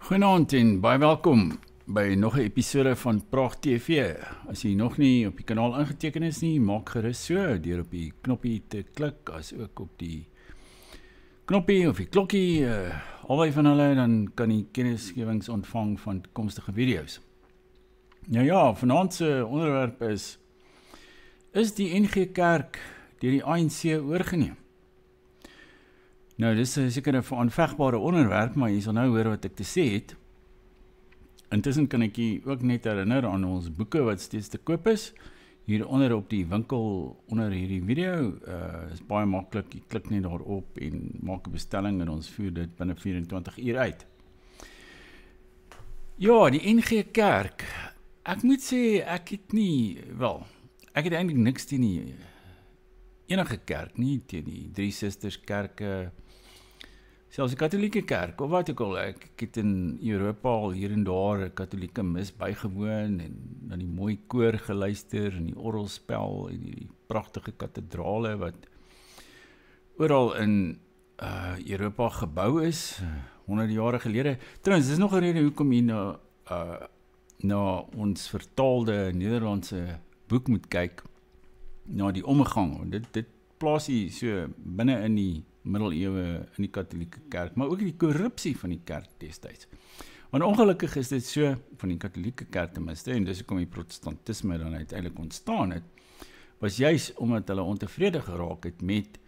Goeienaand en baie welkom by nog 'n episode van Praag TV. As jy nog nie op die kanaal ingeteken is nie, maak gerus so deur op die knoppie te klik, as ook op die knoppie of die klokkie, albei van hulle, dan kan jy kennisgewings ontvang van toekomstige video's. Nou ja, vanaand se onderwerp is die NG Kerk deur die ANC oorgeneem? Nou, dis seker 'n aanvegbare onderwerp, maar jy sal nou hoor wat ek te sê het. Intussen kan ek jy ook net herinner aan ons boeke wat steeds te koop is. Hieronder op die winkel onder hierdie video, is baie maklik. Jy klik net daarop en maak 'n bestelling en ons voer dit binne 24 uur uit. Ja, die NG Kerk. Ek moet sê, ek het eintlik niks teen die enige kerk nie, teen die Drie Susters kerke, selfs die Katholieke Kerk, of wat ook al. Ek het in Europa al hier en daar 'n Katholieke mis bygewoon en na die mooi koor geluister en die orgelspel en die pragtige kathedrale wat oral in Europa gebou is, honderde jare gelede. Trouwens, dis nog 'n rede hoekom jy na ons vertaalde Nederlandse boek moet kyk, na die omgang. Dit plaas jy so binne in die middeleeue in die Katholieke Kerk, maar ook die korrupsie van die kerk destyds. Want ongelukkig is dit so, van die Katholieke Kerk ten minste, en dis hoekom die protestantisme dan uiteindelik ontstaan het, was juis omdat hulle ontevrede geraak het met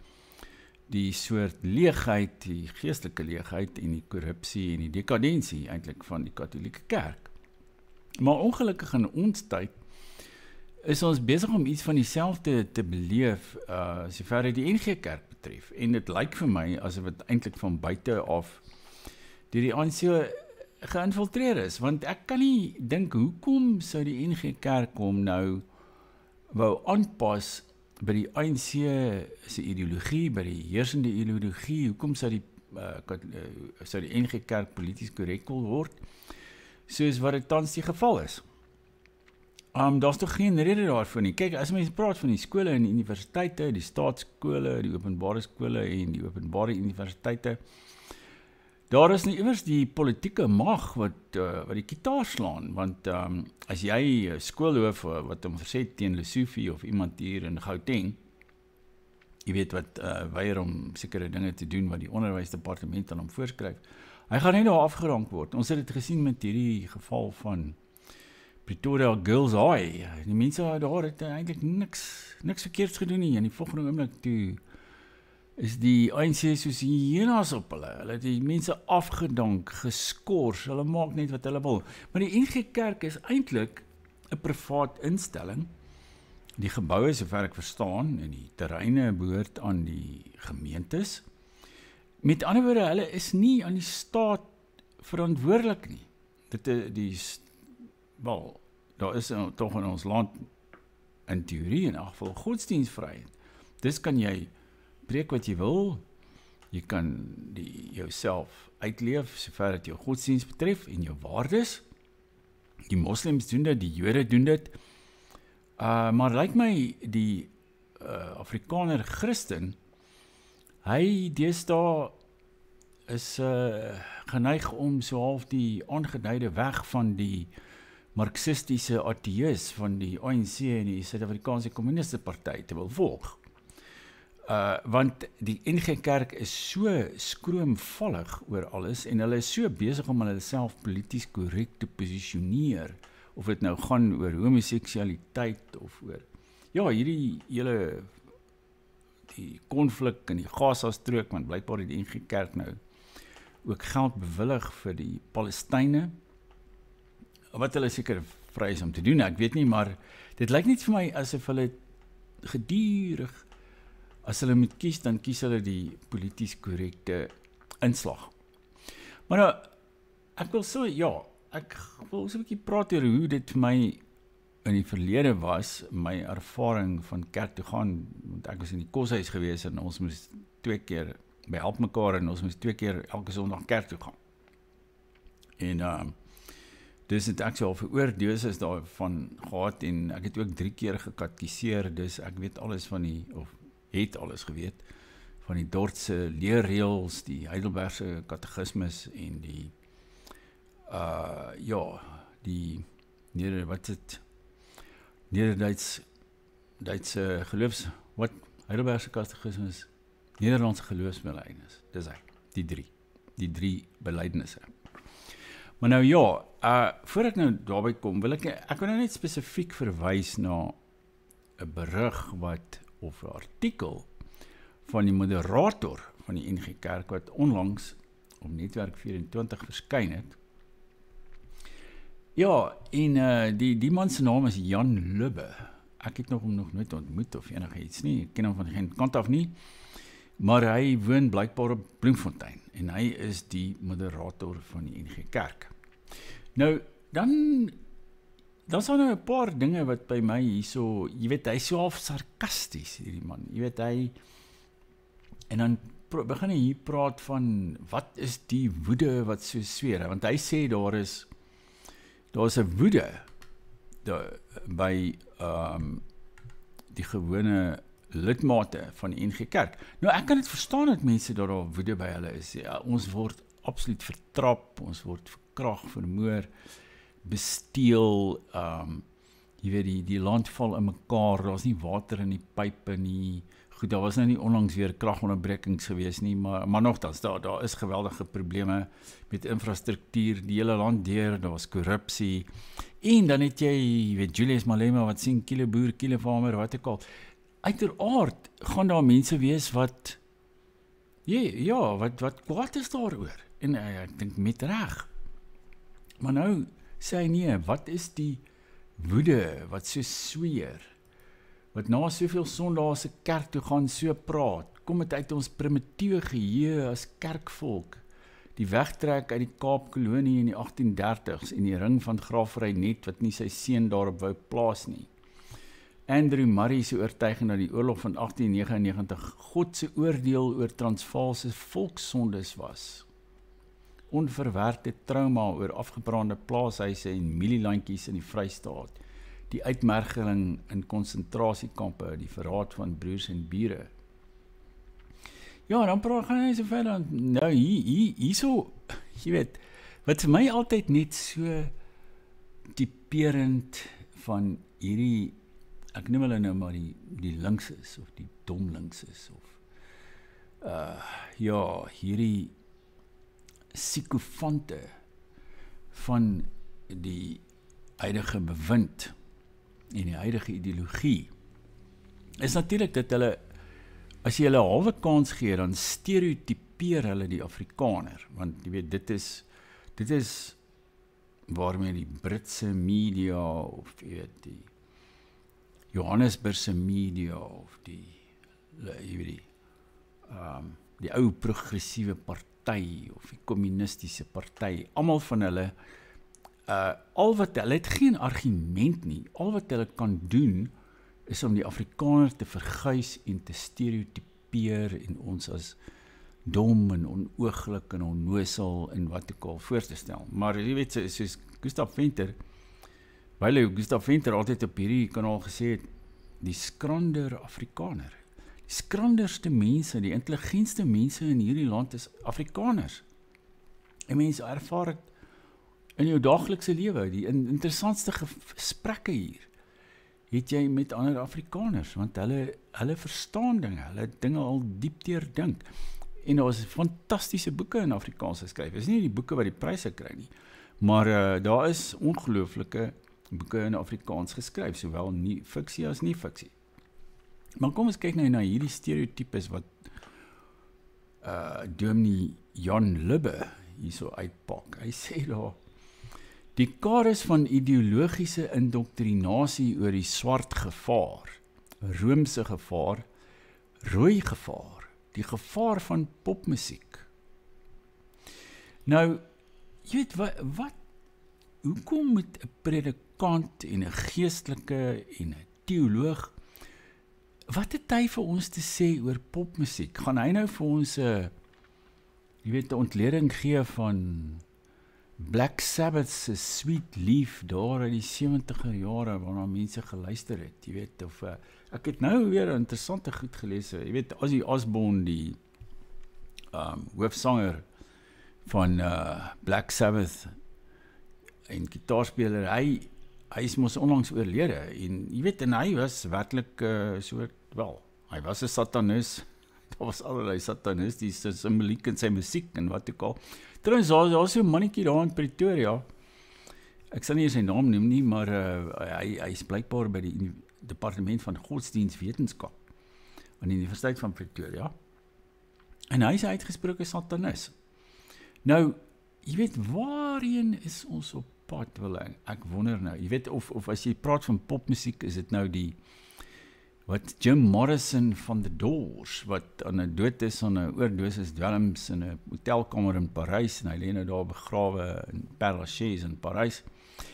die soort leegheid, die geestelike leegheid en die korrupsie en die dekadensie eintlik van die Katholieke Kerk. Maar ongelukkig in ons tyd is ons besig om iets van dieselfde te beleef, sover die NG Kerk betref. En dit lyk vir my asof dit eintlik van buite af deur die ANC geïnfiltreer is, want ek kan nie dink hoekom sou die NG Kerk hom nou wou aanpas by die ANC se ideologie, by die heersende ideologie. Hoekom sou die NG Kerk polities korrek wil word, soos wat dit tans die geval is? Daar's toch geen rede daarvoor nie. Kyk, as mense praat van die skole en die universiteite, die staatsskole, die openbare skole en die openbare universiteite, daar is nie iewers die politieke mag wat die kitaar slaan, want as jy skoolhoof wat hom verset teen Lesofie of iemand hier in Gauteng, jy weet wat weier om sekere dinge te doen wat die onderwysdepartement aan hom voorskryf, hy gaan net daar afgerank word. Ons het dit gesien met hierdie geval van Pretoria Girls High. Die mense daar het eintlik niks verkeerds gedoen nie. In die volgende oomblik toe is die ANC soos hyenas op hulle. Hulle het die mense afgedank, geskors. Hulle maak net wat hulle wil. Maar die NG Kerk is eintlik 'n privaat instelling. Die geboue, sover ek verstaan, en die terreine behoort aan die gemeentes. Met ander woorde, hulle is nie aan die staat verantwoordelik nie. Daar is toch in ons land in theorie in elk geval godsdienstvryheid. Dus kan jy preek wat jy wil, jy kan jouself uitleef, sover dit jou godsdienst betref en jou waardes. Die moslims doen dit, die jode doen dit, maar lyk my die Afrikaner Christen, hy deesdae is geneig om so half die aangeduide weg van die marxistiese ateïs van die ANC en die Suid-Afrikaanse Kommuniste Party te wil volg. Want die NG Kerk is so skroomvallig oor alles en hulle is so besig om hulle self polities korrek te posisioneer, of dit nou gaan oor homoseksualiteit of oor hierdie hele die konflik in die Gaza-strook, want blykbaar het die NG Kerk nou ook geld bewillig vir die Palestynë, wat hulle seker vry is om te doen, ek weet nie, maar dit lyk net vir my asof hulle gedurig, as hulle moet kies, dan kies hulle die polities korrekte inslag. Maar nou, ek wil so 'n bietjie praat oor hoe dit vir my in die verlede was, my ervaring van kerk toe gaan, want ek was in die koshuis gewees en ons moes 2 keer by help mekaar en ons moes 2 keer elke Sondag kerk toe gaan. En dus het ek so al veroordeels daarvan gehad en ek het ook 3 keer gekatkiseer, dus ek weet alles van het alles geweet, van die Dordtse leerreëls, die Heidelbergse katekismes en die ja, die Duitse geloofs, Heidelbergse Katekismus, Nederlandse geloofsbelijdenis, dis hy, die drie belydenisse. Maar nou ja, voor ek nou daarby kom, ek wil nou net spesifiek verwys na 'n berig of 'n artikel van die moderator van die NG Kerk wat onlangs op Netwerk 24 verskyn het. Ja, en die man se naam is Jan Lubbe. Ek het hom nog nooit ontmoet of enigiets nie. Ek ken hom van geen kant af nie. Maar hy woon blykbaar op Bloemfontein en hy is die moderator van die NG Kerk. Nou, dan sal nou 'n paar dinge wat by my hierso, jy weet, hy is so half sarkasties hierdie man. Jy weet en dan begin hy hier praat van wat is die woede wat so sweer, want hy sê daar is 'n woede by die gewone lidmate van die NG Kerk. Nou ek kan dit verstaan dat mense daar woede by hulle is. Ja, ons word absoluut vertrap, ons word verkrag, vermoor, besteel, jy weet die land val in mekaar, daar's nie water in die pype nie. Goed, daar was nou nie onlangs weer kragonderbrekings gewees nie, maar nogtans, daar is geweldige probleme met infrastruktuur, die hele land deur, daar's korrupsie, en dan het jy weet, Julius Malema wat sien, kiloboer, kilofarmer, wat ek al, uiteraard gaan daar mense wees wat kwaad is daaroor, en ek dink met reg, maar nou sê hy nee, wat is die woede wat so sweer, wat na soveel sondae se kerk toe gaan so praat, kom dit uit ons primitiewe geheue as kerkvolk, die wegtrek uit die Kaapkolonie in die 1830s en die ring van grawery net wat nie sy seun daarop wou plaas nie. Andrew Murray se oortuiging dat die oorlog van 1899 God se oordeel oor Transvaalse volkssondes was. Onverwerkte trauma oor afgebrande plaashuise en mielielandjies in die Vrystaat, die uitmergeling in konsentrasiekampe, die verraad van broers en bure. Ja, dan gaan hy so verder, nou hierso, jy weet, wat vir my altyd net so typerend van hierdie, ek noem hulle nou maar die linkses, of die dom linkses, of hierdie psikofante van die huidige bewind en die huidige ideologie, is natuurlik dat hulle, as jy hulle 'n halwe kans gee, dan stereotypeer hulle die Afrikaner, want jy weet, dit is waarmee die Britse media, of jy weet, die Johannesburgse media, of die ou progressiewe party, of die communistische party, almal van hulle, al wat hulle het geen argument nie, al wat hulle kan doen, is om die Afrikaner te verguis en te stereotypeer en ons as dom en onooglik en onnoosel en wat ook al voor te stel. Maar jy weet, soos Gustav Venter, Gustav Venter altyd op hierdie kanaal gesê het, die skrander Afrikaner. Die skranderste mense, die intelligentste mense in hierdie land is Afrikaners. En mense ervaar het in jou daaglikse lewe, die interessantste gesprekke hier, het jy met ander Afrikaners, want hulle verstaan dinge, hulle dinge al diep deurdink. En daar is fantastiese boeke in Afrikaans geskryf. Dit is nie die boeke wat die pryse kry nie, maar daar is ongelooflike boeke in Afrikaans geskryf, sowel nie fiksie as nie fiksie. Maar kom ons kyk nou na hierdie stereotypes wat dominee Jan Lubbe hierso uitpak. Hy sê daar, die kares van ideologiese indoktrinasie oor die swart gevaar, roomse gevaar, rooi gevaar, die gevaar van popmusiek. Nou, jy weet hoekom moet 'n predikant en 'n geestelike en 'n teoloog, wat het hy vir ons te sê oor popmusiek? Gaan hy nou vir ons 'n ontleding gee van Black Sabbath se Sweet Leaf daar in die 70er jare waarna mense geluister het, jy weet, of ek het nou weer 'n interessante goed gelees, jy weet, Ozzy Osbourne, die hoofsanger van Black Sabbath, en gitaarspeler, hy is mos onlangs oorlede, en jy weet, en hy was werklik hy was 'n satanus, daar was allerlei satanistiese simboliek in sy musiek, en wat ook al. Trouwens, daar is so 'n mannetjie daar in Pretoria, ek sal nie sy naam noem nie, maar hy is blykbaar by die departement van godsdienstwetenskap aan die Universiteit van Pretoria, en hy is 'n uitgesproke satanus. Nou, jy weet, waarheen is ons op pad, wil ek wonder nou, jy weet, of as jy praat van popmusiek, is dit nou wat Jim Morrison van The Doors, wat aan 'n dood is aan 'n oordosis dwelms in 'n hotelkamer in Parys, en hy lê nou daar begrawe in Père Lachaise in Parys.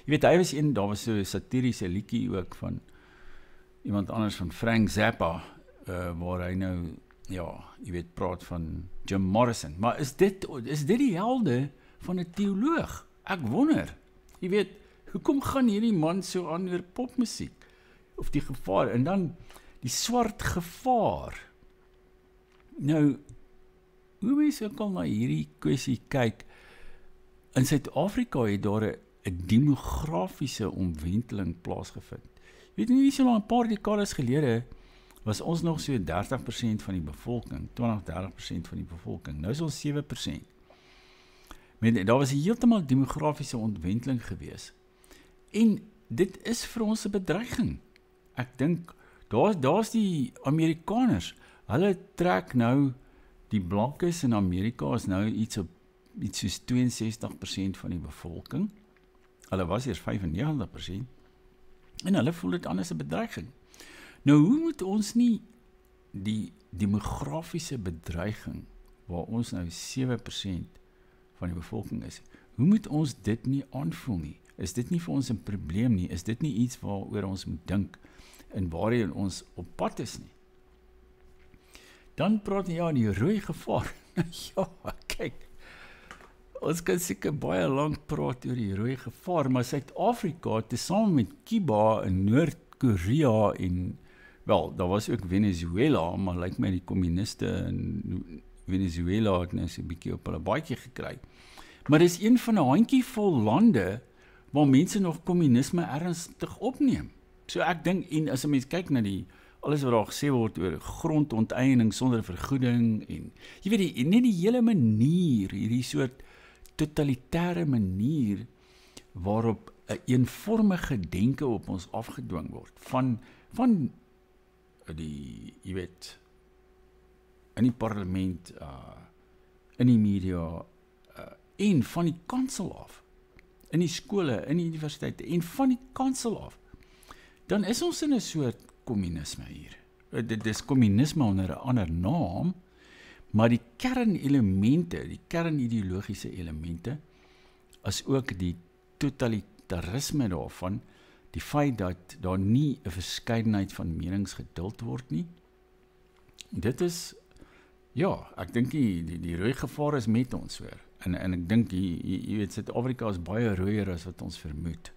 Jy weet, hy was daar was so 'n satiriese liedjie ook van iemand anders, van Frank Zappa, waar hy nou, ja, jy weet, praat van Jim Morrison. Maar is dit die helde van 'n teoloog? Ek wonder. Jy weet, hoekom gaan hierdie man so aan oor popmusiek? Of die gevaar, en dan die swart gevaar. Nou, hoe mens ook al na hierdie kwessie kyk, in Suid-Afrika het daar 'n demografiese omwenteling plaasgevind. Weet nie so lang, 'n paar dekades gelede, was ons nog so 30% van die bevolking, 20-30% van die bevolking, nou is ons 7%. Daar was heeltemal demografiese ontwenteling gewees. En dit is vir ons 'n bedreiging. Ek dink, daar's die Amerikaners, hulle trek nou, die blankes in Amerika is nou iets soos 62% van die bevolking. Hulle was eers 95%, en hulle voel dit aan as 'n bedreiging. Nou, hoe moet ons nie die demografiese bedreiging, waar ons nou 7% van die bevolking is, hoe moet ons dit nie aanvoel nie? Is dit nie vir ons 'n probleem nie? Is dit nie iets waaroor ons moet dink, en waarheen ons op pad is nie? Dan praat jy, die rooi gevaar. Ja, kyk, ons kan seker baie lank praat oor die rooi gevaar, maar Suid-Afrika, tesame met Cuba en Noord-Korea en, wel, daar was ook Venezuela, maar lyk my die kommuniste in Venezuela het nou so 'n bietjie op hulle baadjie gekry. Maar dis een van 'n handjievol lande waar mense nog kommunisme ernstig opneem. So ek dink, en as 'n mens kyk na alles wat daar gesê word oor grondonteeneming sonder vergoeding, en jy weet, net die hele manier, hierdie soort totalitêre manier waarop 'n eenvormige denke op ons afgedwing word, van jy weet, in die parlement, in die media, en van die kansel af, in die skole, in die universiteite, en van die kansel af, dan is ons in 'n soort kommunisme hier. Dit is kommunisme onder 'n ander naam, maar die kernelemente, die kernideologiese elemente, as ook die totalitarisme daarvan, die feit dat daar nie 'n verskeidenheid van menings geduld word nie, dit is, ja, ek dink die rooi gevaar is met ons hoor, en ek dink, jy weet, Suid-Afrika is baie rooier as wat ons vermoed.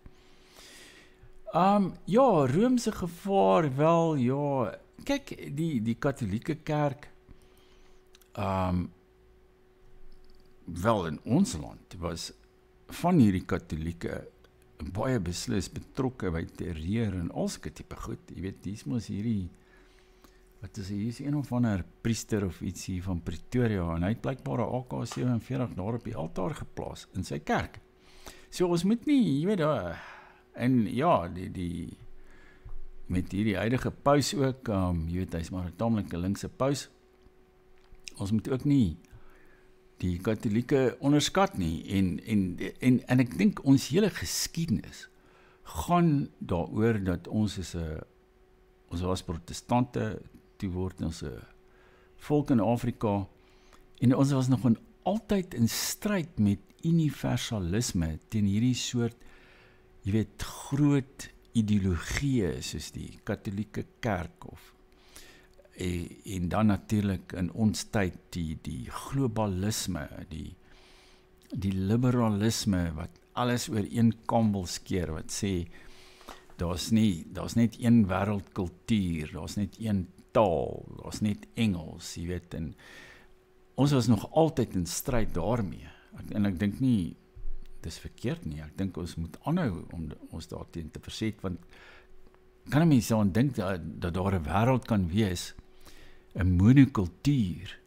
Ja, Romeinse gevaar, wel, ja, kyk, die katholieke kerk, wel, in ons land was van hierdie katholieke baie beslis betrokke by terreur en al sulke tipe goed. Jy weet, hier is mos hierdie, hier is een of ander priester of iets hier van Pretoria, en hy het blykbaar 'n AK-47 daar op die altaar geplaas in sy kerk. So ons moet nie, jy weet, en ja, met hierdie huidige paus ook, jy weet, hy is maar 'n tamelike linkse paus. Ons moet ook nie die katholieke onderskat nie, en ek dink ons hele geskiedenis gaan daaroor dat ons was protestante, toe word ons 'n volk in Afrika, en ons was nog altyd in stryd met universalisme, teen hierdie soort, jy weet, groot ideologieë, soos die katholieke kerk, en dan natuurlik in ons tyd, die globalisme, die liberalisme, wat alles oor een kam wil skeer, wat sê, daar's net een wêreldkultuur, daar's net een taal, daar's net Engels, jy weet, en ons was nog altyd in stryd daarmee, en ek dink nie, dit is verkeerd nie. Ek dink ons moet aanhou om ons daarteen te verset, want kan 'n mens aan dink dat daar 'n wêreld kan wees, 'n monokultuur,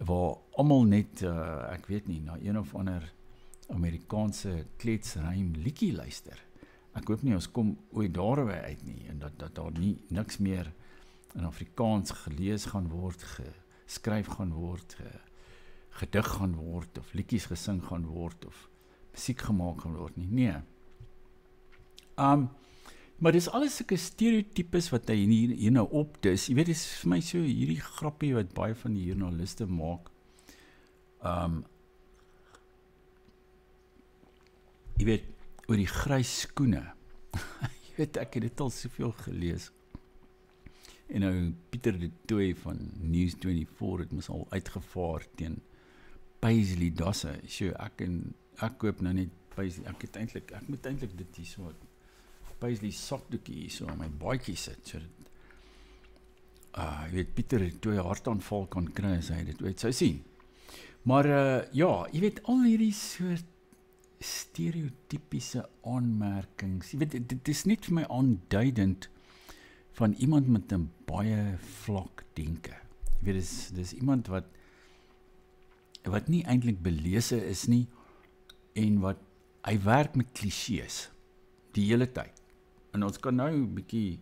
waar almal net, ek weet nie, na een of ander Amerikaanse kletsruim liedjie luister. Ek hoop nie ons kom ooit daarby uit nie, en dat daar niks meer in Afrikaans gelees gaan word, geskryf gaan word, gedig gaan word, of liedjies gesing gaan word, of musiek gemaak gaan word nie. Nee. Maar dis alles sulke stereotypes wat hy hier nou opdis. Jy weet, dis vir my so hierdie grappie wat baie van die joernaliste maak. Jy weet, oor die grys skoene. Jy weet, ek het dit al soveel gelees. En nou Pieter de Tooy van News24 het mos al uitgevaar teen Paisley dasse. So ek koop nou net Paisley. Ek moet eintlik dit hier so Paisley sakdoekie hier so aan my baadjie sit, so dat jy weet, Pieter de Tooy hartaanval kan kry as hy dit ooit sou sien. Maar ja, jy weet, al hierdie soort stereotypiese aanmerkings, jy weet, dit is net vir my aanduidend van iemand met 'n baie vlak denke. Jy weet, dis iemand wat nie eintlik belese is nie, en wat hy werk met klisjées die hele tyd. En ons kan nou 'n bietjie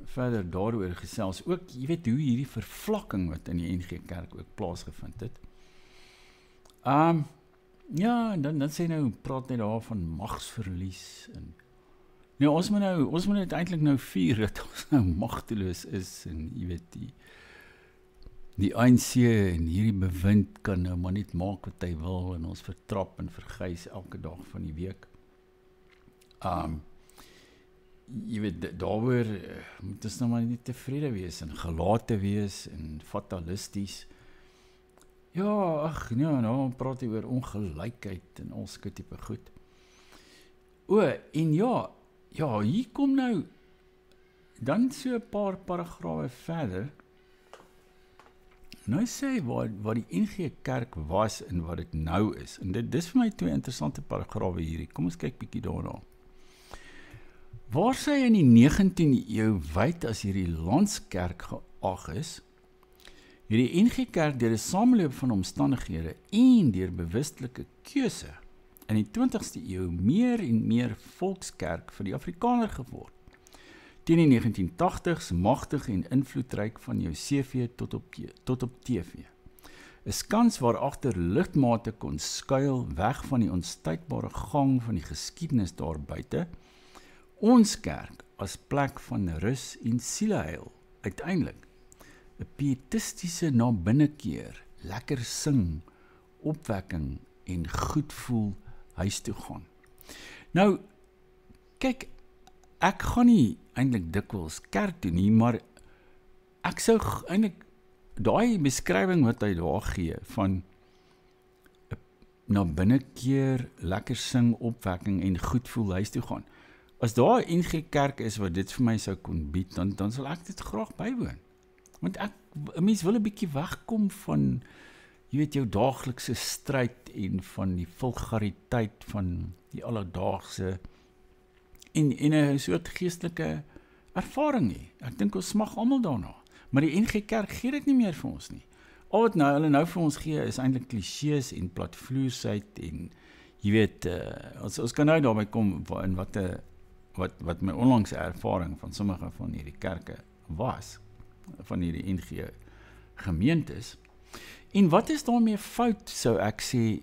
verder daaroor gesels. Ook, jy weet, hoe hierdie vervlakking wat in die NG Kerk ook plaasgevind het. Ja, en dan sê nou, praat net daar van magsverlies. En nou, ons moet net eintlik nou vier dat ons nou magteloos is, en jy weet, die ANC en hierdie bewind kan nou maar net maak wat hy wil, en ons vertrap en vergys elke dag van die week. Jy weet, daaroor moet ons nou maar nie tevrede wees, en gelate wees, en fatalisties. Ja, nou praat hy oor ongelykheid, en al sulke tipe goed. En ja, hier kom nou, dan so 'n paar paragrawe verder, nou sê hy wat die NG Kerk was, en wat dit nou is, en dit is vir my 2 interessante paragrawe hierdie, kom ons kyk bietjie daarna. Waar sy in die 19de eeu wyd as hierdie landskerk geag is, het die NG Kerk deur 'n sameloop van omstandighede en deur bewustelike keuse in die 20ste eeu meer en meer volkskerk vir die Afrikaner geword. Teen die 1980s magtig en invloedryk van jou CV tot op TV. 'n Skans waarachter lidmate kon skuil weg van die onstuitbare gang van die geskiedenis daar buite. Ons kerk as plek van rus en sieleheil, uiteindelik 'n pietistiese na binnekeer, lekker sing, opwekking en goed voel huis toe gaan. Nou, kyk, ek gaan nie eintlik dikwels kerk toe nie, maar ek sou eintlik daai beskrywing wat hy daar gee van na binnekeer, lekker sing, opwekking en goed voel huis toe gaan. As daar 'n NG Kerk is wat dit vir my sou kon bied, dan sal ek dit graag bywoon. Want 'n mens wil 'n bietjie wegkom van, jy weet, jou daaglikse stryd en van die vulgariteit van die alledaagse en 'n soort geestelike ervaring nie. Ek dink ons smag almal daarna. Maar die NG Kerk gee dit nie meer vir ons nie. Al wat hulle nou vir ons gee is eintlik klisjées en platvloersheid en jy weet, ons kan nou daarby kom in wat my onlangse ervaring van sommige van hierdie kerke was, van hierdie NG gemeentes. En wat is daarmee fout, sou ek sê,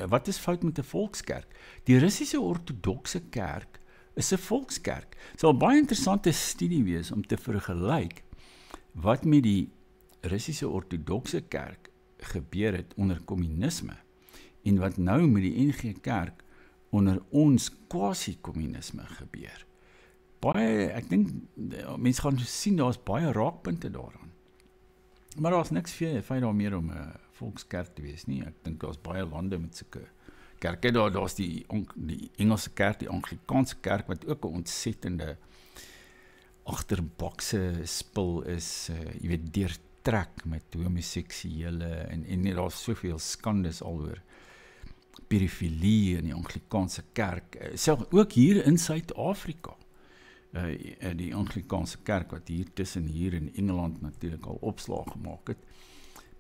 wat is fout met 'n volkskerk? Die Russiese Ortodokse Kerk is 'n volkskerk. Dit sal 'n baie interessante studie wees om te vergelyk wat met die Russiese Ortodokse Kerk gebeur het onder kommunisme en wat nou met die NG Kerk onder ons quasi-kommunisme gebeur. Ek dink, mense gaan sien, daar is baie raakpunte daaraan. Maar daar is niks feit daar meer om 'n volkskerk te wees nie. Ek dink daar is baie lande met sulke kerke. Daar is die Engelse kerk, die Anglikaanse kerk, wat ook 'n ontsettende agterbakse spul is, jy weet, deurtrek met homoseksuele en daar is soveel skandes alhoor perifilie in die Anglikaanse kerk, self ook hier in Suid-Afrika. Die Anglikaanse kerk wat hier tussen hier in Engeland natuurlik al opslag gemaak het.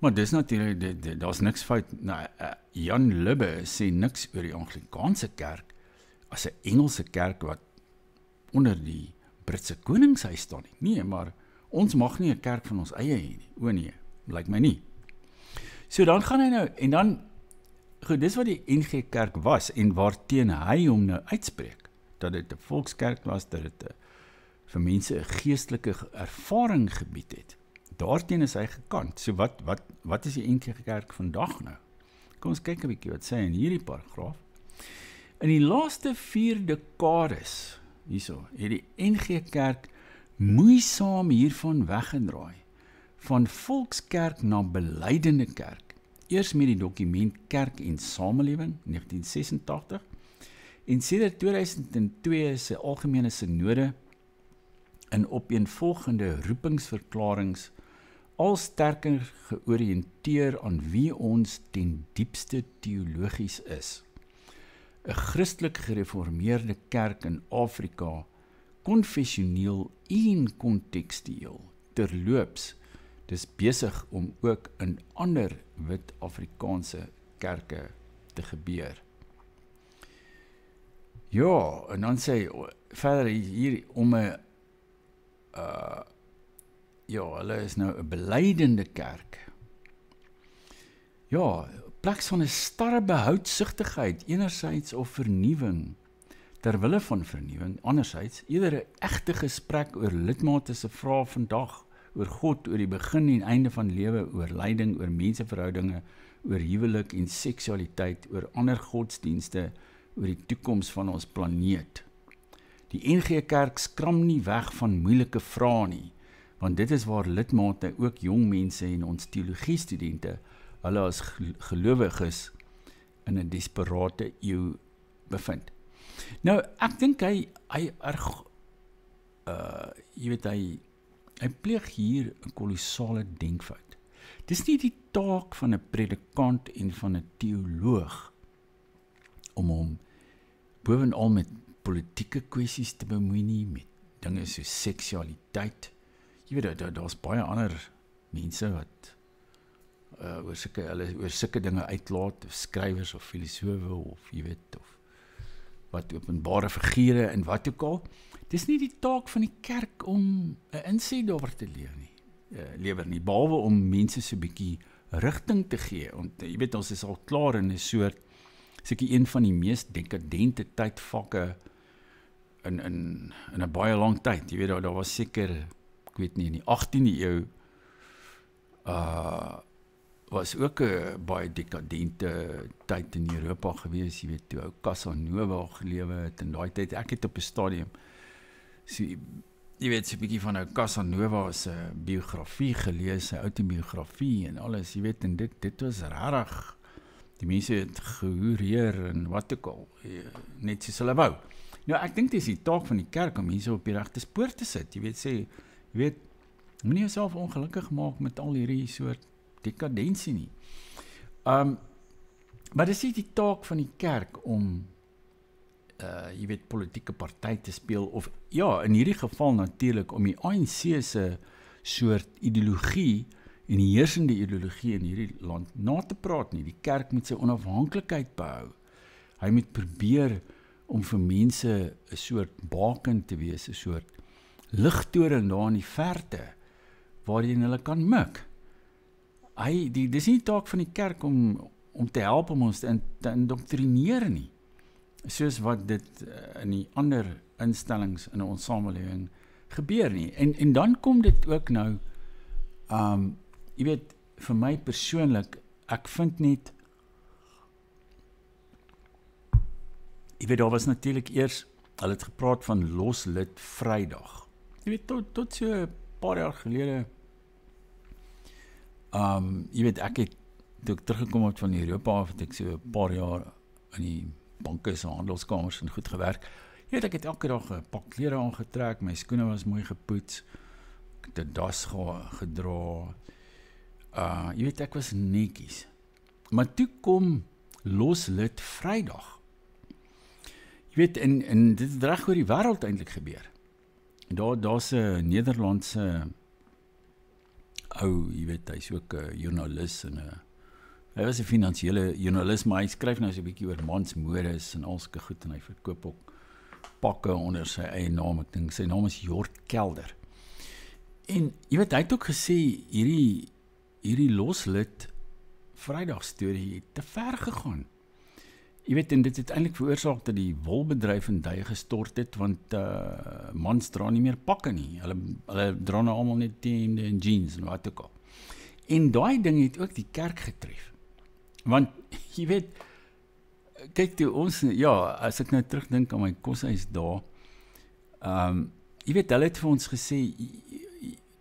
Maar dis natuurlik, daar's niks fout. Nou, Jan Libbe sê niks oor die Anglikaanse kerk as 'n Engelse kerk wat onder die Britse koningshuis staan nie. Nee, maar ons mag nie 'n kerk van ons eie hê nie. O nee, lyk my nie. So dan gaan hy nou, en dan, goed, dis wat die NG Kerk was, en waarteen hy hom nou uitspreek, dat dit 'n volkskerk was, dat dit vir mense 'n geestelike ervaring gebied het. Daarteen is hy gekant. So wat is die NG Kerk vandag nou? Kom ons kyk 'n bietjie wat sê hy in hierdie paragraaf. In die laaste 4 dekades, hierso, het die NG Kerk moeisaam hiervan weggedraai, van volkskerk na beleidende kerk. Eers met die dokument Kerk en Samelewing, 1986, en sedert 2002 se algemene synode in opeenvolgende roepingsverklarings al sterker georiënteer aan wie ons ten diepste teologies is. 'n Christelik gereformeerde kerk in Afrika, konfessioneel en kontekstueel, terloops, dis besig om ook in ander wit Afrikaanse kerke te gebeur. Ja, en dan sê verder hier om 'n hulle is nou 'n beleidende kerk. Ja, plek van 'n starre behoudsugtigheid enerzijds of vernuwing, terwille van vernuwing, anderzijds eerder 'n egte gesprek oor lidmate se vrae vandag, oor God, oor die begin en einde van lewe, oor lyding, oor menseverhoudinge, oor huwelik en seksualiteit, oor ander godsdienste, oor die toekoms van ons planeet. Die NG Kerk skram nie weg van moeilike vrae nie, want dit is waar lidmate, ook jong mense en ons teologiestudente, hulle as gelowiges in 'n desperate eeu bevind. Nou, ek dink hy pleeg hier 'n kolossale denkfout. Dis nie die taak van 'n predikant en van 'n teoloog om hom bovenal met politieke kwessies te bemoei nie, met dinge so seksualiteit. Jy weet, daar's baie ander mense wat oor sulke dinge uitlaat, of skrywers of filosofe, of jy weet, of wat openbare figure en wat ook al. Dis nie die taak van die kerk om 'n insig daar te lewer nie, behalwe om mense so 'n bietjie rigting te gee. Want jy weet, ons is al klaar in 'n soort, seker een van die mees dekadente tydvakke in 'n baie lang tyd. Jy weet, daar was seker, ek weet nie, in die 18de eeu was ook 'n baie dekadente tyd in Europa gewees. Jy weet, toe ou Casanova gelewe het in daai tyd. Ek het op 'n stadium so, jy weet, so 'n bietjie van ou Casanova se biografie gelees, sy autobiografie en alles, jy weet, en dit was rarig. Die mense het gehoereer en wat ook al, net soos hulle wou. Nou, ek dink dis die taak van die kerk om mense op die regte spoor te sit. Jy weet, moenie jouself ongelukkig maak met al hierdie soort dekadensie nie. Maar dis nie die taak van die kerk om jy weet, politieke party te speel, of ja, in hierdie geval natuurlik om die ANC se soort ideologie en die heersende ideologie in hierdie land na te praat nie. Die kerk moet sy onafhanklikheid behou. Hy moet probeer om vir mense 'n soort baken te wees, 'n soort ligtoring daar in die verte, waarheen hulle kan mik. Dis nie die taak van die kerk om te help om ons te indoktrineer nie, soos wat dit in die ander instellings in ons samelewing gebeur nie. En dan kom dit ook nou, jy weet, vir my persoonlik, ek vind net, jy weet, daar was natuurlik eers, hulle het gepraat van loslid Vrydag. Jy weet, tot so 'n paar jaar gelede, jy weet, ek het, toe ek teruggekom het van Europa af, het ek so 'n paar jaar in die banke se handelskamers en goed gewerk. Jy weet, ek het elke dag 'n pak klere aangetrek, my skoene was mooi gepoets, ek het 'n das gedra, jy weet, ek was netjies. Maar toe kom loslid Vrydag. Jy weet, en dit het reg oor die wêreld eintlik gebeur. Daar's 'n Nederlandse ou, jy weet, hy's ook 'n joernalis en hy was 'n finansiële joernalis, maar hy skryf nou so 'n bietjie oor mansmodes en al sulke goed en hy verkoop ook pakke onder sy eie naam. Ek dink sy naam is Jort Kelder. En jy weet, hy het ook gesê hierdie loslid Vrydag storie het te ver gegaan. Jy weet, en dit het eintlik veroorsaak dat die wolbedryf in duie gestort het, want mans dra nie meer pakke nie. Hulle dra nou almal net T-hemde en jeans en wat ook al. En daai ding het ook die kerk getref. Want jy weet, kyk toe ons, ja, as ek nou terugdink aan my koshuis daar, jy weet, hulle het vir ons gesê,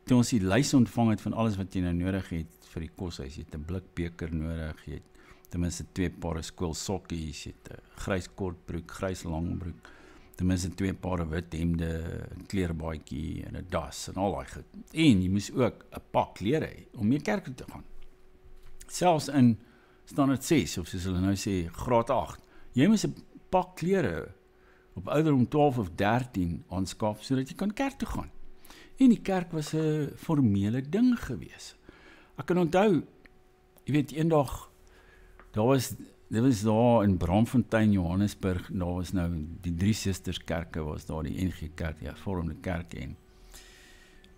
toe ons die lys ontvang het van alles wat jy nou nodig het vir die koshuis, jy het 'n blikbeker nodig, jy het ten minste 2 pare skoolsokkies, jy het 'n grys kortbroek, grys langbroek, ten minste 2 pare wit hemde, 'n kleerbaadjie en 'n das en al daai goed. En jy moes ook 'n pak klere hê om mee kerk toe te gaan. Selfs in standaard 6 of soos hulle nou sê graad 8. Jy moes 'n pak klere op ouderdom 12 of 13 aanskaf sodat jy kan kerk toe gaan. En die kerk was 'n formele ding gewees. Ek kan onthou, jy weet, eendag dit was daar in Braamfontein, Johannesburg, daar was nou die 3 Susters kerke, was daar die NG Kerk, die hervormde kerk en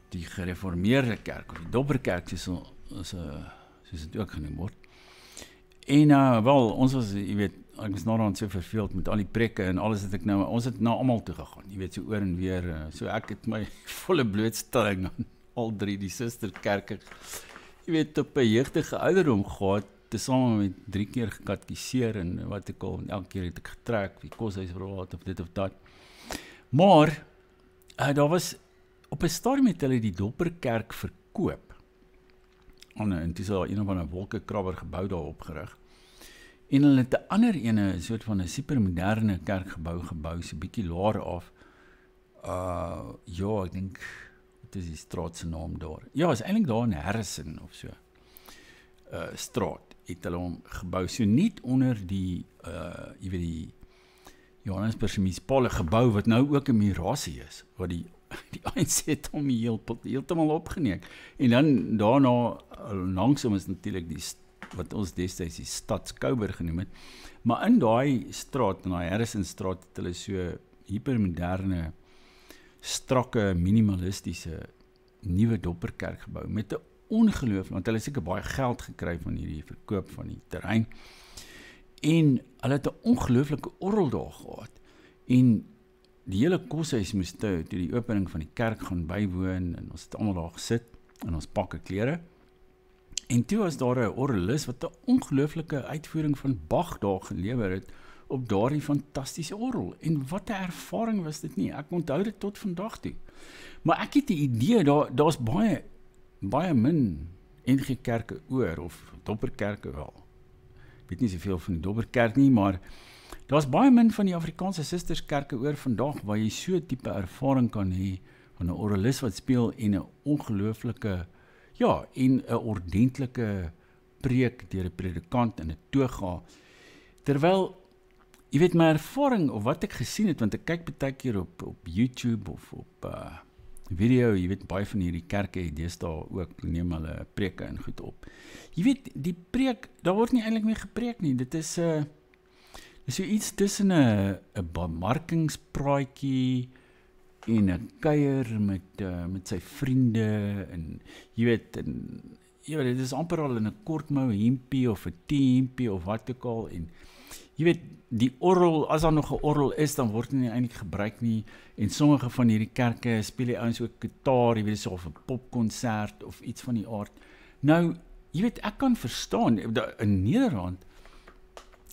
die gereformeerde kerk, of die Dobberkerk, soos dit ook genoem word. En wel, ons was, jy weet, ek was nou so verveeld met al die prekke en alles het ons het na almal toe gegaan, jy weet, so oor en weer, so ek het my volle blootstelling aan al 3 die Susterkerke, jy weet, op 'n jeugtige ouderdom gehad, tesame met 3 keer gekatkiseer en wat ek al, elke keer het ek getrek, die koshuisraad of dit of dat. Maar, daar was, op 'n stadium het hulle die Dobberkerk verkoop. En toe is daar een of ander wolkekrabber gebou daar opgerig. En hulle het 'n ander ene, 'n soort van 'n supermoderne kerkgebou gebou, so 'n bietjie laer af. Ja, ek dink, wat is die straat se naam daar? Ja, is eintlik daar in Harrison of so. Straat het hulle hom gebou, so nie onder die, jy weet die Johannesburg munisipale gebou, wat nou ook 'n mirasie is, wat die ANC het hom heeltemal opgeneek. En dan daarna, langsom is natuurlik die, wat ons destyds die stad Skouberg genoem het, maar in daai straat, in daai Harrison straat, het hulle so hypermoderne, strakke, minimalistiese, nuwe Dobberkerk gebou, met 'n ongelooflik, want hulle het seker baie geld gekry van hierdie verkoop van die terrein, en hulle het 'n ongelooflike orgel daar gehad, en die hele koshuis moes toe die opening van die kerk gaan bywoon, en ons het almal daar gesit, in ons pakke klere, en toe was daar 'n orgelis, wat 'n ongelooflike uitvoering van Bach daar gelewer het, op daardie fantastiese orgel, en wat 'n ervaring was dit nie, ek onthou dit tot vandag toe, maar ek het die idee, daar's baie min NG Kerke oor, of Dobberkerke wel, ek weet nie soveel van die Dobberkerk nie, maar daar's baie min van die Afrikaanse Susterskerke oor vandag, waar jy so tipe ervaring kan hê, van 'n orgelis wat speel, en 'n ongelooflike, ja, en 'n ordentlike preek deur 'n predikant in 'n toga, terwyl, jy weet, my ervaring, of wat ek gesien het, want ek kyk baie keer op YouTube, of op video, jy weet, baie van hierdie kerke het deesdae ook, neem hulle preke en goed op. Jy weet, die preek, daar word nie eintlik meer gepreek nie, dit is so iets tussen 'n bemarkingspraatjie en 'n kuier met sy vriende, en jy weet, dit is amper al in 'n kortmou hempie, of 'n T-hempie, of wat ook al, en jy weet, die orgel, as daar nog 'n orgel is, dan word nie eintlik gebruik nie, en sommige van hierdie kerke speel die ouens ook gitaar, jy weet, so of 'n popkonsert, of iets van die aard. Nou, jy weet, ek kan verstaan, in Nederland,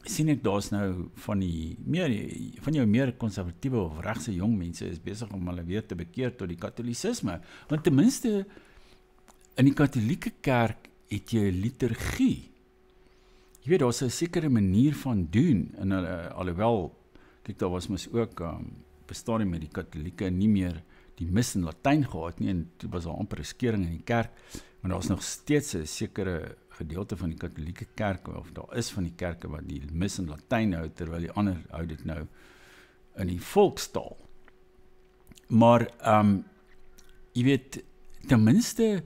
sien ek, daar's nou van jou meer konservatiewe of regse jong mense is besig om hulle weer te bekeer tot die Katolicisme, want ten minste, in die Katolieke kerk, het jy 'n liturgie. Jy weet, daar's 'n sekere manier van doen, en alhoewel, kyk, daar was mos ook, op 'n stadium met die Katolieke nie meer die mis in Latyn gehad nie, en toe was daar amper 'n skeuring in die kerk, maar daar's nog steeds 'n sekere gedeelte van die katholieke kerk, of daar is van die kerke wat die mis in Latyn hou, terwyl die ander hou dit nou in die volkstaal. Maar, jy weet, ten minste,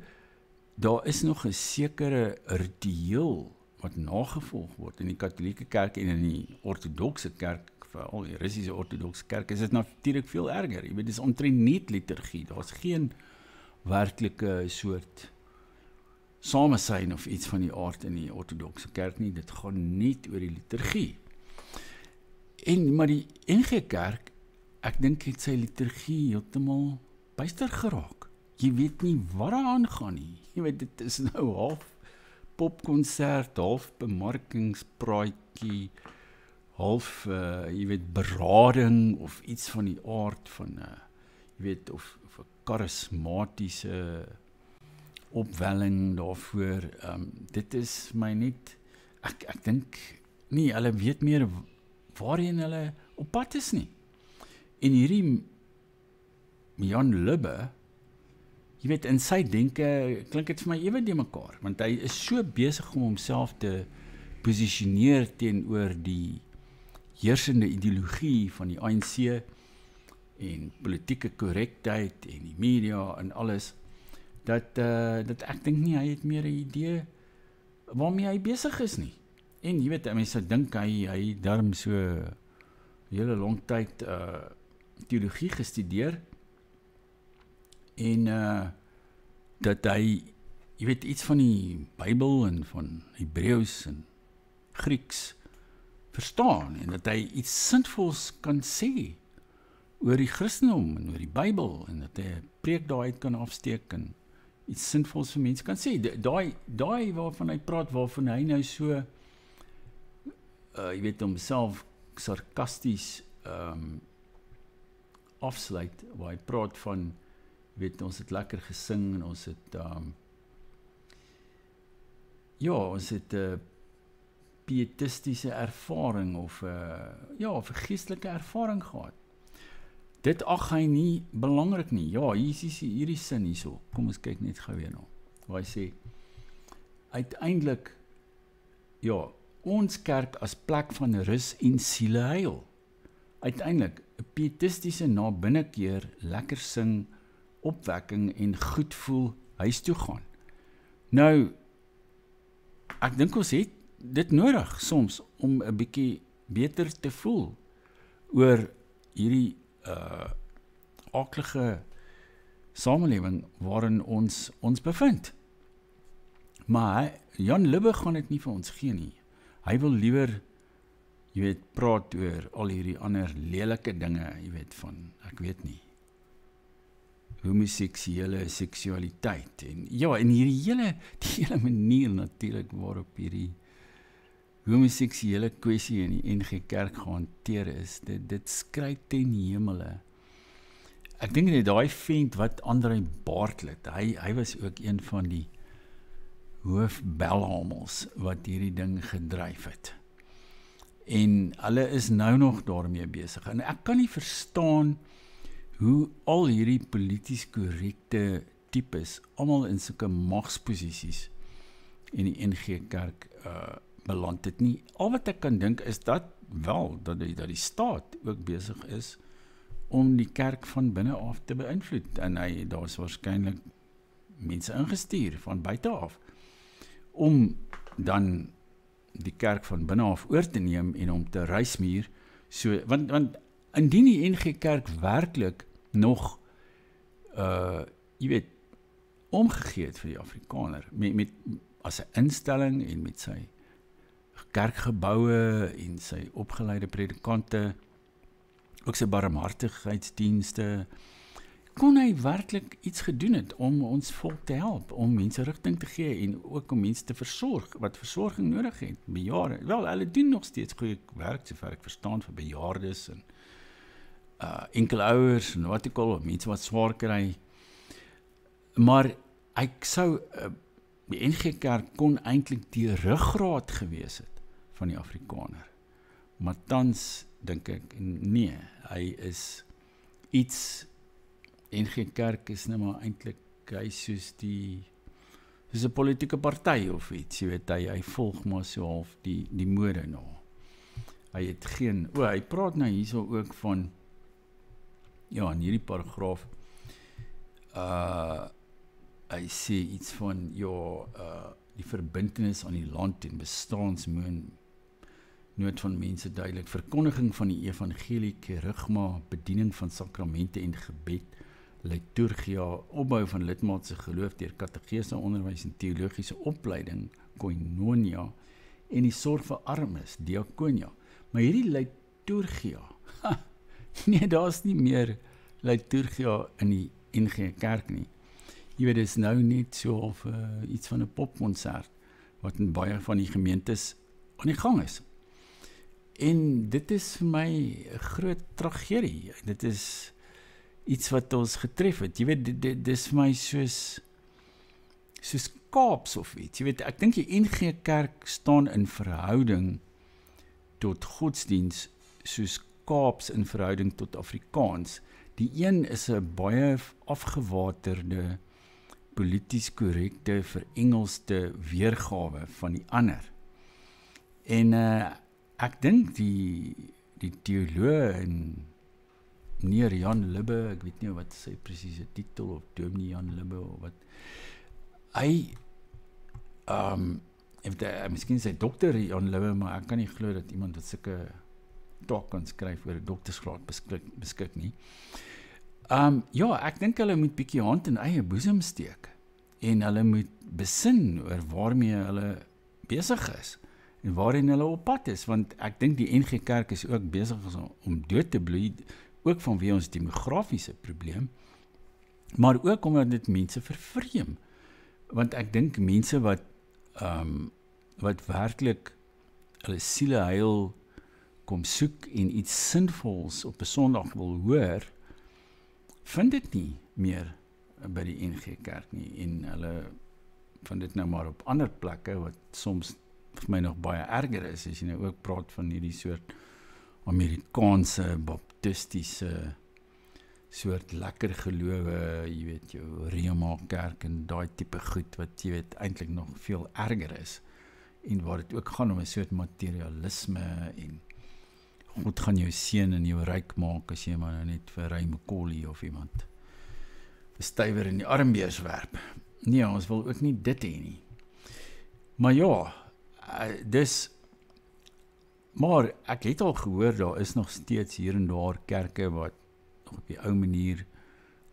daar is nog 'n sekere ritueel wat nagevolg word in die katholieke kerk en in die ortodokse kerk, veral die Russiese ortodokse kerk, is dit natuurlik veel erger. Jy weet, dit is omtrent net liturgie. Daar's geen werklike soort samesyn of iets van die aard in die ortodokse kerk nie. Dit gaan net oor die liturgie. Maar die NG Kerk, ek dink het sy liturgie heeltemal byster geraak. Jy weet nie wat daar aangaan nie. Jy weet, dit is nou half popkonsert, half bemarkingspraatjie, half, jy weet, berading of iets van die aard van, jy weet, of 'n charismatiese opwelling daarvoor. Dit is my net, ek dink nie, hulle weet meer waarheen hulle op pad is nie. En hierdie Jan Lubbe, jy weet, in sy denke klink dit vir my ewe de mekaar, want hy is so besig om homself te posisioneer teenoor die heersende ideologie van die ANC en politieke korrektheid en die media en alles, dat ek dink nie, hy het meer 'n idee waarmee hy besig is nie. En jy weet, mense dink hy darm so hele lang tyd teologie gestudeer en dat hy, jy weet, iets van die Bybel en van Hebreëus en Grieks verstaan en dat hy iets sinvols kan sê oor die Christendom en oor die Bybel en dat hy 'n preek daaruit kan afsteek en iets sinvols vir mense kan sê. Daai waarvan hy praat, waarvan hy nou so jy weet, homself sarkasties afsluit, waar hy praat van, jy weet, ons het lekker gesing en ons het ons het 'n pietistiese ervaring of 'n geestelike ervaring gehad. Dit ag hy nie belangrik nie. Ja, hier is hierdie sin hierso. Kom ons kyk net gou weer na. Waar hy sê, uiteindelik, ja, ons kerk as plek van rus en sieleheil. Uiteindelik, 'n pietistiese na binnekeer, lekker sing, opwekking en goed voel, huis toe gaan. Nou, ek dink ons het dit nodig soms om 'n bietjie beter te voel oor hierdie aaklige samelewing waarin ons bevind. Maar Jan Lubbe gaan dit nie vir ons gee nie. Hy wil liewer, jy weet, praat oor al hierdie ander lelike dinge, jy weet, van, ek weet nie, homoseksuele seksualiteit en ja, en die hele manier natuurlik waarop hierdie homoseksuele kwessie in die NG Kerk gehanteer is, dit skryf ten hemele. Ek dink net daai vent wat André Bartlett, hy was ook een van die hoofbelhamels wat hierdie ding gedryf het. En hulle is nou nog daarmee besig. En ek kan nie verstaan hoe al hierdie polities korrekte tipes almal in sulke magsposisies in die NG Kerk beland het nie. Al wat ek kan dink is dat die staat ook besig is om die kerk van binne af te beïnvloed. En daar's waarskynlik mense ingestuur van buite af om dan die kerk van binne af oor te neem en om te reismuur. So, want indien die NG Kerk werklik nog jy weet, omgegee het vir die Afrikaner met as 'n instelling en met sy kerkgeboue en sy opgeleide predikante, ook sy barmhartigheidsdienste, kon hy werklik iets gedoen het om ons volk te help, om mense rigting te gee en ook om mense te versorg, wat versorging nodig het, bejaarde. Wel, hulle doen nog steeds goeie werk, sover ek verstaan, vir bejaardes en enkele ouers en wat ook al, mense wat swaar kry. Maar ek sou, die NG Kerk kon eintlik die ruggraat gewees het van die Afrikaner. Maar tans dink ek, nee, hy is iets, NG Kerk is nou maar eintlik, hy soos die soos 'n politieke party of iets, jy weet, hy volg maar so half die mode na. Hy het geen, hy praat nou hierso ook van, ja, in hierdie paragraaf, hy sê iets van, die verbintenis aan die land en bestaansnood van mense duidelik, verkondiging van die evangelie, kerygma, bediening van sakramente en gebed, liturgia, opbou van lidmaatse geloof deur kategese onderwys en teologiese opleiding, koinonia, en die sorg vir armes, diakonia. Maar hierdie liturgia, nee, daar is nie meer liturgia in die NG Kerk nie. Jy weet, dit is nou net so of iets van 'n popkonsert, wat in baie van die gemeentes aan die gang is. En dit is vir my 'n groot tragedie. Dit is iets wat ons getref het. Jy weet, dit is vir my soos Kaaps of iets. Jy weet, ek dink die NG Kerk staan in verhouding tot godsdiens soos Kaaps in verhouding tot Afrikaans. Die een is 'n baie afgewaterde, polities korrekte, verengelsde weergawe van die ander. En ek dink die teoloog en meneer Jan Libbe, ek weet nie wat sy presiese titel, of dominee Jan Libbe, of wat, hy, miskien sy dokter Jan Libbe, maar ek kan nie glo dat iemand wat sulke taak kan skryf oor 'n doktersgraad beskik nie. Ek dink hulle moet bietjie hand in eie boesem steek, en hulle moet besin oor waarmee hulle besig is, en waarin hulle op pad is, want ek dink die NG Kerk is ook besig om dood te bloei, ook vanweë ons demografiese probleem, maar ook omdat dit mense vervreem, want ek dink mense wat werklik hulle siele heil kom soek en iets sinvols op 'n Sondag wil hoor, vind dit nie meer by die NG Kerk nie, en hulle vind dit nou maar op ander plekke, wat soms vir my nog baie erger is, as jy nou ook praat van hierdie soort Amerikaanse, baptistiese, soort lekker gelowe, jy weet, jou Rema Kerk en daai tipe goed, wat jy weet, eintlik nog veel erger is, en waar dit ook gaan om 'n soort materialisme, en God gaan jou seën en jou ryk maak, as jy maar nou net vir Ray McCauley of iemand 'n stywer in die armbeers werp. Nee, ons wil ook nie dit hê nie. Maar ja, maar ek het al gehoor, daar is nog steeds hier en daar kerke wat nog op die ou manier,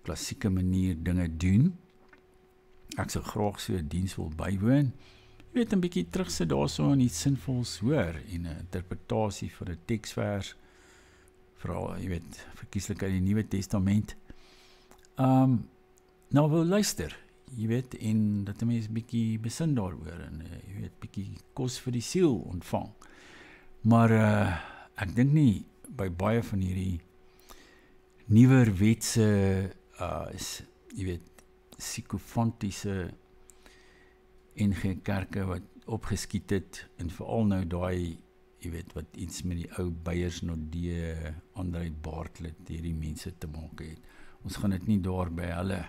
klassieke manier dinge doen. Ek sou graag so 'n diens wil bywoon. Jy weet, 'n bietjie terugsit daarso en iets sinvols hoor, en 'n interpretasie van 'n teksvers, veral, jy weet, verkieslik uit die Nuwe Testament. Nou wil luister, jy weet, en dat 'n mens bietjie besin daaroor, en jy weet, bietjie kos vir die siel ontvang. Maar ek dink nie by baie van hierdie nuwerwetse, jy weet, psicofantiese NG Kerke wat opgeskiet het, en veral nou daai, jy weet, wat iets met die ou Beyers Nodee, André Bartlett, hierdie mense te maak het. Ons gaan dit nie daar by hulle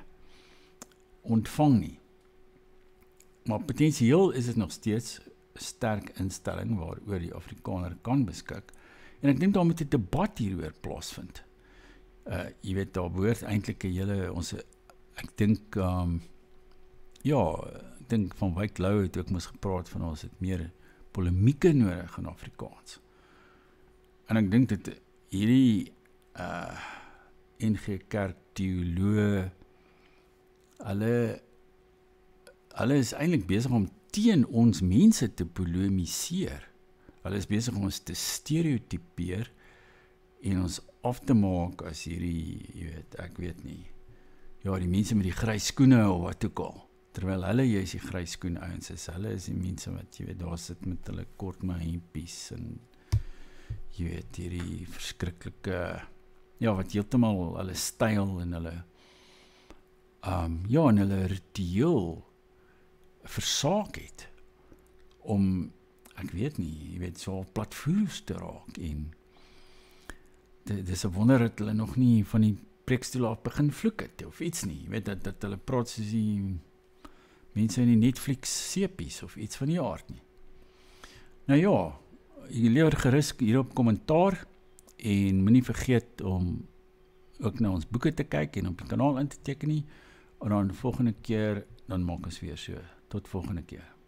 ontvang nie. Maar potensieel is dit nog steeds 'n sterk instelling waaroor die Afrikaner kan beskik. En ek dink daar moet 'n debat hieroor plaasvind. Jy weet, daar behoort eintlik 'n hele, ek dink, ek dink van Wyk Lou het ook mos gepraat van ons het meer polemieke nodig in Afrikaans. En ek dink dat hierdie NG Kerk teoloog, hulle is eintlik besig om teen ons mense te polemiseer. Hulle is besig om ons te stereotypeer en ons af te maak as hierdie, jy weet, ek weet nie, ja, die mense met die grys skoene of wat ook al, terwyl hulle juist die grys skoen ouens is, hulle is die mense wat, jy weet, daar sit met hulle kort hempies en, jy weet, hierdie verskriklike, ja, wat heeltemal hulle styl en hulle, en hulle ritueel versaak het, om, ek weet nie, jy weet, so platvoers te raak, en dit is 'n wonder dat hulle nog nie van die preekstoel af begin vloek het, of iets nie, jy weet, dat hulle praat soos die mense in die Netflix sepies of iets van die aard nie. Nou ja, jy lewer gerus hierop kommentaar en moenie vergeet om ook na ons boeke te kyk en op die kanaal in te teken nie. En dan volgende keer, dan maak ons weer so. Tot volgende keer.